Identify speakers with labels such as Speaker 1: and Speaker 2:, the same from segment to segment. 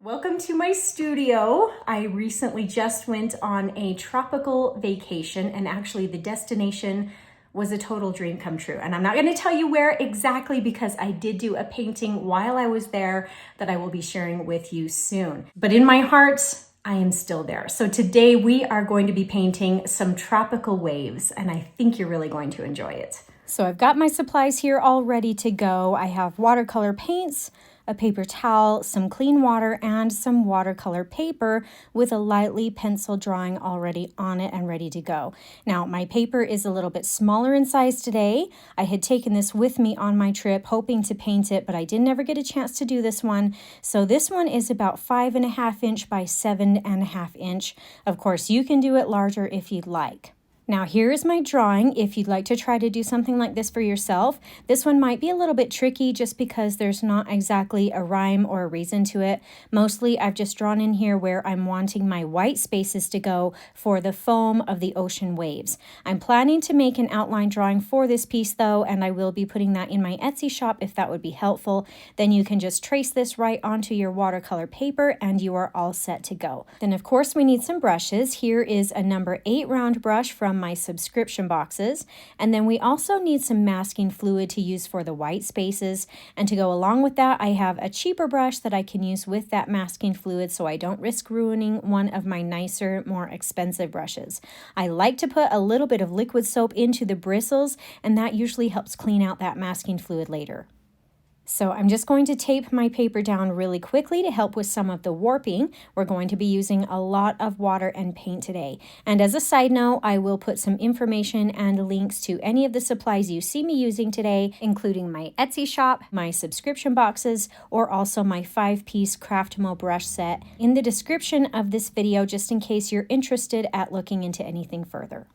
Speaker 1: Welcome to my studio. I recently just went on a tropical vacation, and actually the destination was a total dream come true. And I'm not going to tell you where exactly because I did do a painting while I was there that I will be sharing with you soon. But in my heart, I am still there. So today we are going to be painting some tropical waves, and I think you're really going to enjoy it. So I've got my supplies here all ready to go. I have watercolor paints, a paper towel, some clean water, and some watercolor paper with a lightly pencil drawing already on it and ready to go. Now, my paper is a little bit smaller in size today. I had taken this with me on my trip, hoping to paint it, but I didn't ever get a chance to do this one. So this one is about 5.5 inch by 7.5 inch. Of course, you can do it larger if you'd like. Now here is my drawing if you'd like to try to do something like this for yourself. This one might be a little bit tricky just because there's not exactly a rhyme or a reason to it. Mostly I've just drawn in here where I'm wanting my white spaces to go for the foam of the ocean waves. I'm planning to make an outline drawing for this piece though, and I will be putting that in my Etsy shop if that would be helpful. Then you can just trace this right onto your watercolor paper and you are all set to go. Then of course we need some brushes. Here is a number 8 round brush from my subscription boxes, and then we also need some masking fluid to use for the white spaces, and to go along with that I have a cheaper brush that I can use with that masking fluid so I don't risk ruining one of my nicer, more expensive brushes. I like to put a little bit of liquid soap into the bristles, and that usually helps clean out that masking fluid later. So I'm just going to tape my paper down really quickly to help with some of the warping. We're going to be using a lot of water and paint today. And as a side note, I will put some information and links to any of the supplies you see me using today, including my Etsy shop, my subscription boxes, or also my 5-piece Craftamo brush set in the description of this video, just in case you're interested at looking into anything further.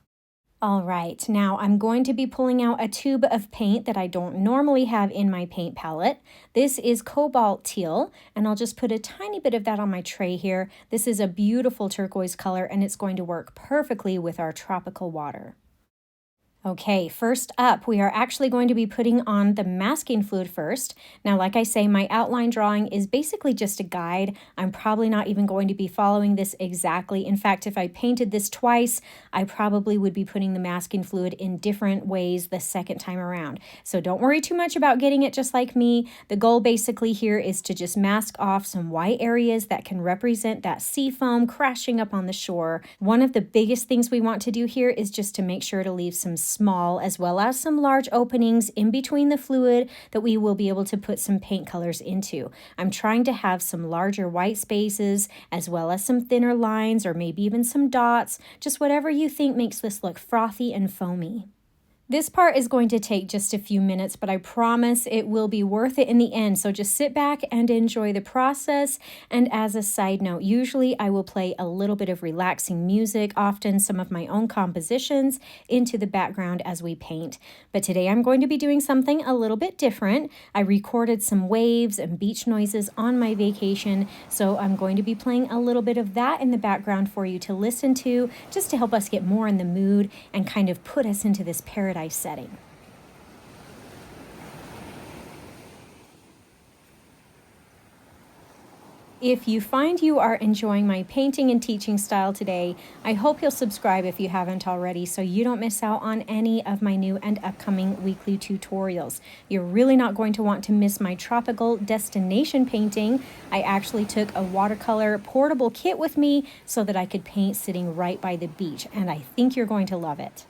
Speaker 1: All right, now I'm going to be pulling out a tube of paint that I don't normally have in my paint palette. This is Cobalt Teal, and I'll just put a tiny bit of that on my tray here. This is a beautiful turquoise color, and it's going to work perfectly with our tropical water. Okay, first up, we are actually going to be putting on the masking fluid first. Now, like I say, my outline drawing is basically just a guide. I'm probably not even going to be following this exactly. In fact, if I painted this twice, I probably would be putting the masking fluid in different ways the second time around. So don't worry too much about getting it just like me. The goal basically here is to just mask off some white areas that can represent that sea foam crashing up on the shore. One of the biggest things we want to do here is just to make sure to leave some small as well as some large openings in between the fluid that we will be able to put some paint colors into. I'm trying to have some larger white spaces as well as some thinner lines or maybe even some dots, just whatever you think makes this look frothy and foamy. This part is going to take just a few minutes, but I promise it will be worth it in the end. So just sit back and enjoy the process. And as a side note, usually I will play a little bit of relaxing music, often some of my own compositions, into the background as we paint. But today I'm going to be doing something a little bit different. I recorded some waves and beach noises on my vacation, so I'm going to be playing a little bit of that in the background for you to listen to, just to help us get more in the mood and kind of put us into this paradise setting. If you find you are enjoying my painting and teaching style today, I hope you'll subscribe if you haven't already so you don't miss out on any of my new and upcoming weekly tutorials. You're really not going to want to miss my tropical destination painting. I actually took a watercolor portable kit with me so that I could paint sitting right by the beach, and I think you're going to love it.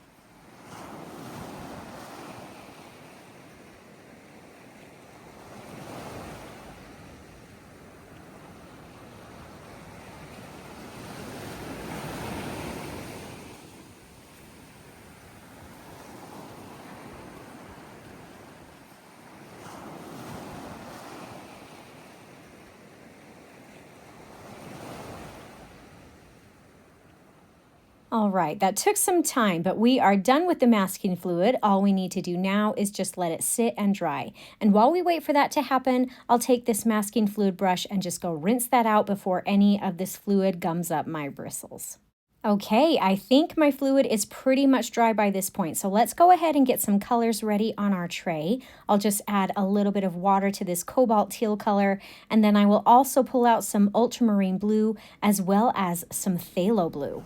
Speaker 1: All right, that took some time, but we are done with the masking fluid. All we need to do now is just let it sit and dry. And while we wait for that to happen, I'll take this masking fluid brush and just go rinse that out before any of this fluid gums up my bristles. Okay, I think my fluid is pretty much dry by this point, so let's go ahead and get some colors ready on our tray. I'll just add a little bit of water to this cobalt teal color, and then I will also pull out some ultramarine blue as well as some phthalo blue.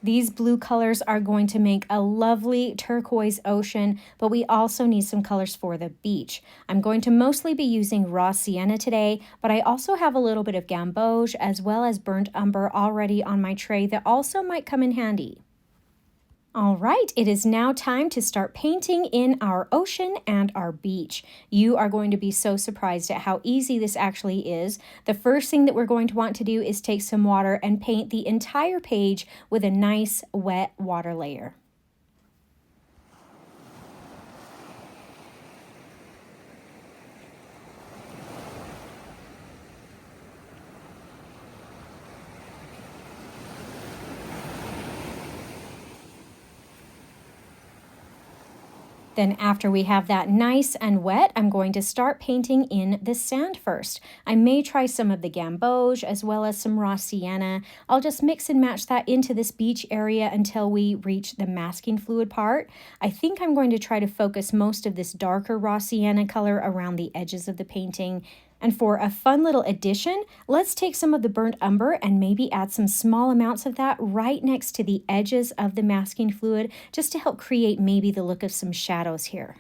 Speaker 1: These blue colors are going to make a lovely turquoise ocean, but we also need some colors for the beach. I'm going to mostly be using raw sienna today, but I also have a little bit of gamboge as well as burnt umber already on my tray that also might come in handy. All right, it is now time to start painting in our ocean and our beach. You are going to be so surprised at how easy this actually is. The first thing that we're going to want to do is take some water and paint the entire page with a nice wet water layer. Then after we have that nice and wet, I'm going to start painting in the sand first. I may try some of the gamboge as well as some raw sienna. I'll just mix and match that into this beach area until we reach the masking fluid part. I think I'm going to try to focus most of this darker raw sienna color around the edges of the painting. And for a fun little addition, let's take some of the burnt umber and maybe add some small amounts of that right next to the edges of the masking fluid, just to help create maybe the look of some shadows here.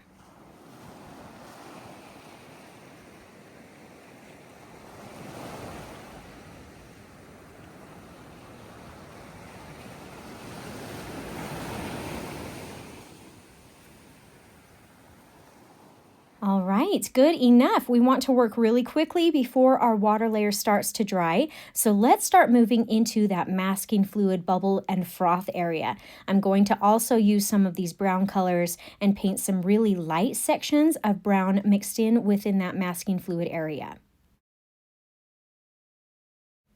Speaker 1: All right, good enough. We want to work really quickly before our water layer starts to dry. So let's start moving into that masking fluid bubble and froth area. I'm going to also use some of these brown colors and paint some really light sections of brown mixed in within that masking fluid area.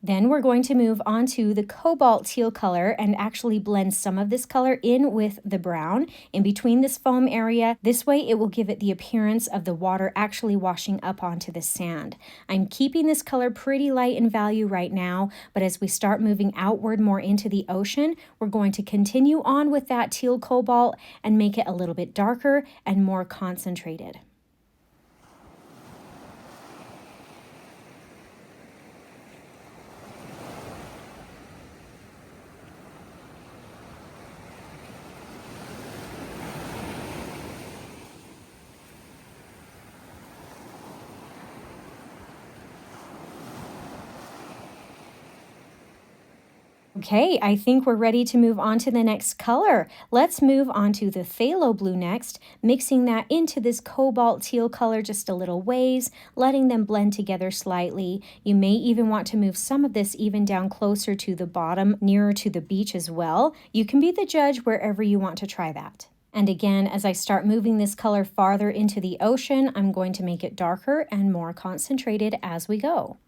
Speaker 1: Then we're going to move on to the cobalt teal color and actually blend some of this color in with the brown in between this foam area. This way it will give it the appearance of the water actually washing up onto the sand. I'm keeping this color pretty light in value right now, but as we start moving outward more into the ocean, we're going to continue on with that teal cobalt and make it a little bit darker and more concentrated. Okay, I think we're ready to move on to the next color. Let's move on to the phthalo blue next, mixing that into this cobalt teal color just a little ways, letting them blend together slightly. You may even want to move some of this even down closer to the bottom, nearer to the beach as well. You can be the judge wherever you want to try that. And again, as I start moving this color farther into the ocean, I'm going to make it darker and more concentrated as we go.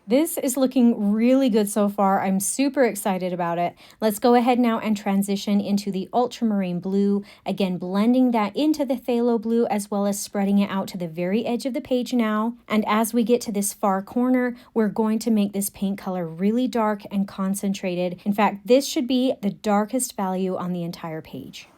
Speaker 1: This is looking really good so far. I'm super excited about it. Let's go ahead now and transition into the ultramarine blue. Again, blending that into the phthalo blue as well as spreading it out to the very edge of the page now. And as we get to this far corner, we're going to make this paint color really dark and concentrated. In fact, this should be the darkest value on the entire page.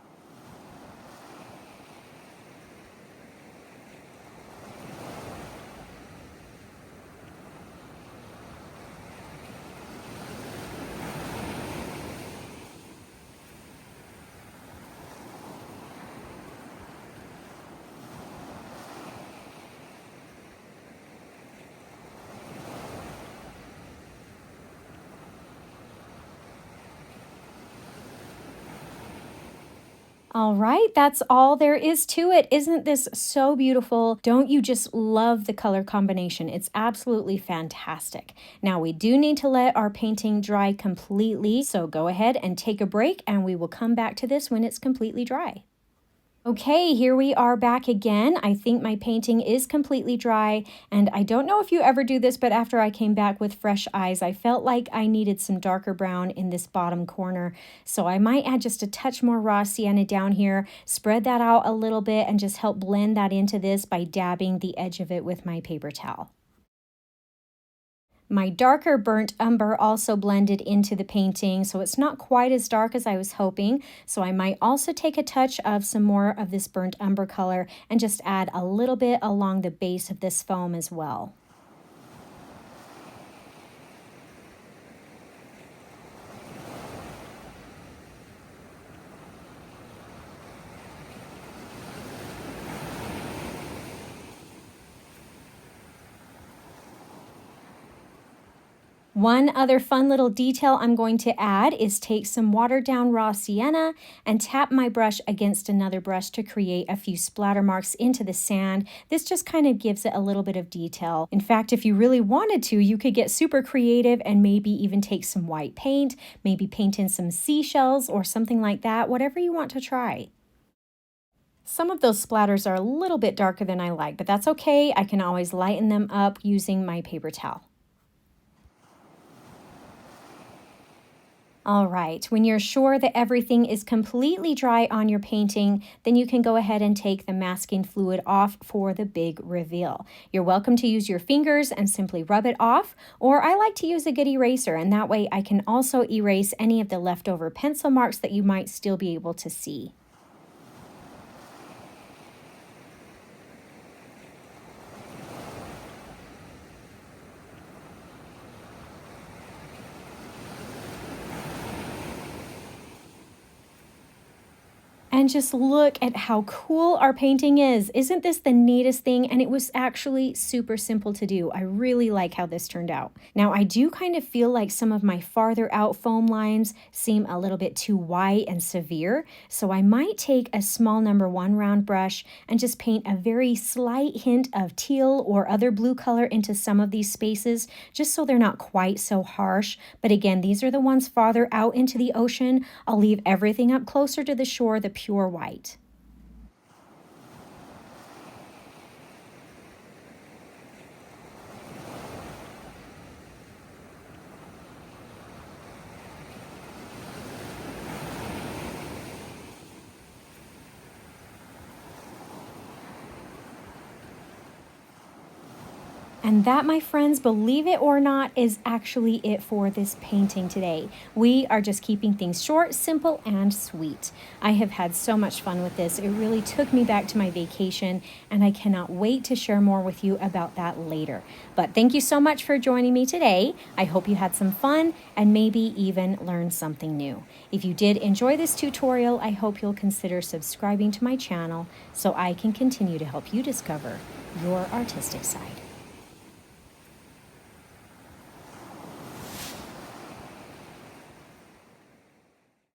Speaker 1: All right, that's all there is to it. Isn't this so beautiful? Don't you just love the color combination? It's absolutely fantastic. Now we do need to let our painting dry completely, so go ahead and take a break and we will come back to this when it's completely dry. Okay, here we are back again. I think my painting is completely dry, and I don't know if you ever do this, but after I came back with fresh eyes, I felt like I needed some darker brown in this bottom corner. So I might add just a touch more raw sienna down here, spread that out a little bit, and just help blend that into this by dabbing the edge of it with my paper towel. My darker burnt umber also blended into the painting, so it's not quite as dark as I was hoping. So I might also take a touch of some more of this burnt umber color and just add a little bit along the base of this foam as well. One other fun little detail I'm going to add is take some watered down raw sienna and tap my brush against another brush to create a few splatter marks into the sand. This just kind of gives it a little bit of detail. In fact, if you really wanted to, you could get super creative and maybe even take some white paint, maybe paint in some seashells or something like that, whatever you want to try. Some of those splatters are a little bit darker than I like, but that's okay. I can always lighten them up using my paper towel. All right, when you're sure that everything is completely dry on your painting, then you can go ahead and take the masking fluid off for the big reveal. You're welcome to use your fingers and simply rub it off, or I like to use a good eraser, and that way I can also erase any of the leftover pencil marks that you might still be able to see. And just look at how cool our painting is. Isn't this the neatest thing? And it was actually super simple to do. I really like how this turned out. Now, I do kind of feel like some of my farther out foam lines seem a little bit too white and severe. So I might take a small #1 round brush and just paint a very slight hint of teal or other blue color into some of these spaces, just so they're not quite so harsh. But again, these are the ones farther out into the ocean. I'll leave everything up closer to the shore, the pure white. And that, my friends, believe it or not, is actually it for this painting today. We are just keeping things short, simple, and sweet. I have had so much fun with this. It really took me back to my vacation, and I cannot wait to share more with you about that later. But thank you so much for joining me today. I hope you had some fun and maybe even learned something new. If you did enjoy this tutorial, I hope you'll consider subscribing to my channel so I can continue to help you discover your artistic side.